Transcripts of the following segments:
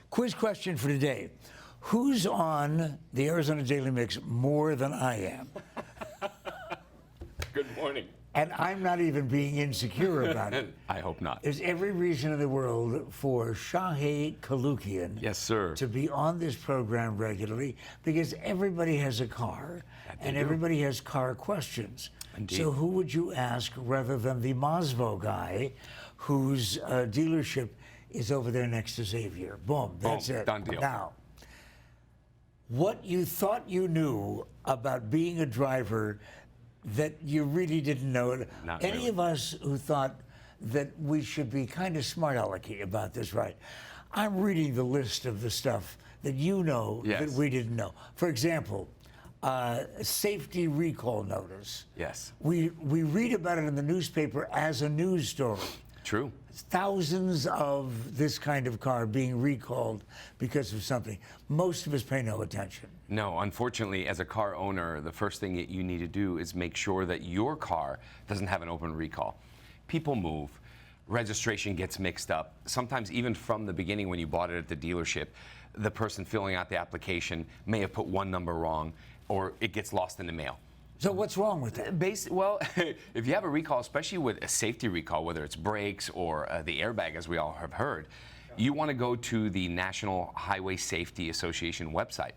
Quiz question for today. Who's on the Arizona Daily Mix more than I am? Good morning. And I'm not even being insecure about it. I hope not. There's every reason in the world for Shahe Kalukian Yes, sir. to be on this program regularly because everybody has a car and everybody has car questions. Indeed. So who would you ask rather than the Mazvo guy whose dealership is over there next to Xavier? Boom, that's it. Done deal. Now, what you thought you knew about being a driver that you really didn't know. Not Any really. of us who thought that we should be kind of smart alecky about this, right? I'm reading the list of the stuff that you know Yes. that we didn't know. For example, safety recall notice. Yes. We read about it in the newspaper as a news story. True. Thousands of this kind of car being recalled because of something. Most of us pay no attention. No, unfortunately, as a car owner, the first thing that you need to do is make sure that your car doesn't have an open recall. People move, registration gets mixed up. Sometimes even from the beginning when you bought it at the dealership, the person filling out the application may have put one number wrong or it gets lost in the mail. So what's wrong with that? Well, if you have a recall, especially with a safety recall, whether it's brakes or the airbag, as we all have heard, you want to go to the National Highway Safety Association website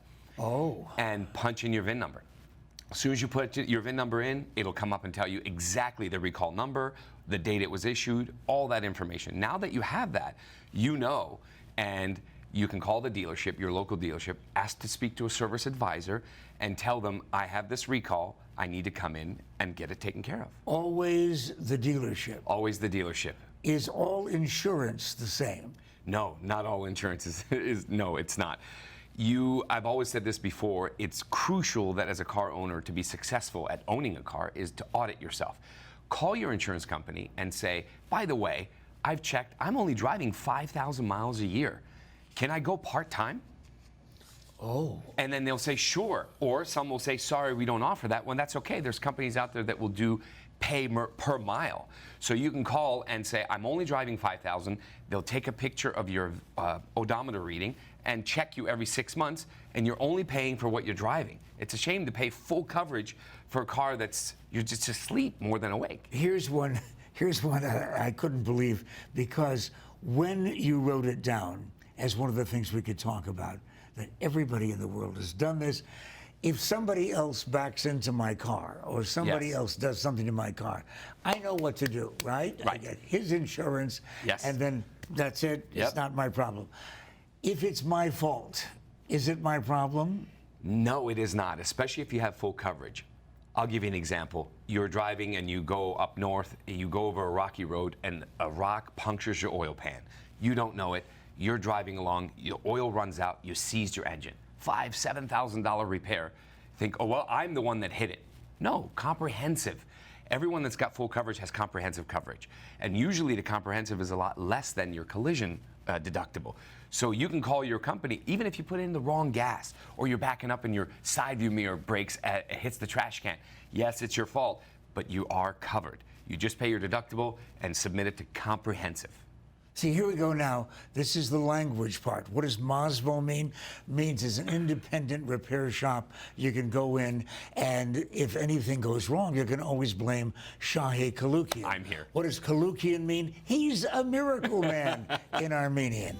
and punch in your VIN number. As soon as you put your VIN number in, it'll come up and tell you exactly the recall number, the date it was issued, all that information. Now that you have that, you know, and you can call the dealership, your local dealership, ask to speak to a service advisor, and tell them, I have this recall, I need to come in and get it taken care of. Always the dealership. Always the dealership. Is all insurance the same? No, not all insurance no, it's not. I've always said this before, it's crucial that as a car owner to be successful at owning a car is to audit yourself. Call your insurance company and say, by the way, I've checked, I'm only driving 5,000 miles a year. Can I go part-time? Oh. And then they'll say, sure. Or some will say, sorry, we don't offer that. Well, that's okay. There's companies out there that will do pay per mile. So you can call and say, I'm only driving 5,000. They'll take a picture of your odometer reading and check you every 6 months, and you're only paying for what you're driving. It's a shame to pay full coverage for a car that's, you're just asleep more than awake. Here's one I couldn't believe, because when you wrote it down as one of the things we could talk about, that everybody in the world has done this. If somebody else backs into my car or somebody else does something to my car, I know what to do, right? Right. I get his insurance, and then that's it. It's not my problem. If it's my fault, is it my problem? No, it is not, especially if you have full coverage. I'll give you an example. You're driving and you go up north, you go over a rocky road, and a rock punctures your oil pan. You don't know it. You're driving along, your oil runs out, you seized your engine. $5,000, $7,000 repair. Think, oh, well, I'm the one that hit it. No, comprehensive. Everyone that's got full coverage has comprehensive coverage. And usually the comprehensive is a lot less than your collision deductible. So you can call your company, even if you put in the wrong gas, or you're backing up and your side view mirror breaks, hits the trash can. Yes, it's your fault, but you are covered. You just pay your deductible and submit it to comprehensive. See, here we go now. This is the language part. What does Mazvo mean? Means it's an independent repair shop. You can go in, and if anything goes wrong, you can always blame Shahe Kalukian. I'm here. What does Kalukian mean? He's a miracle man in Armenian.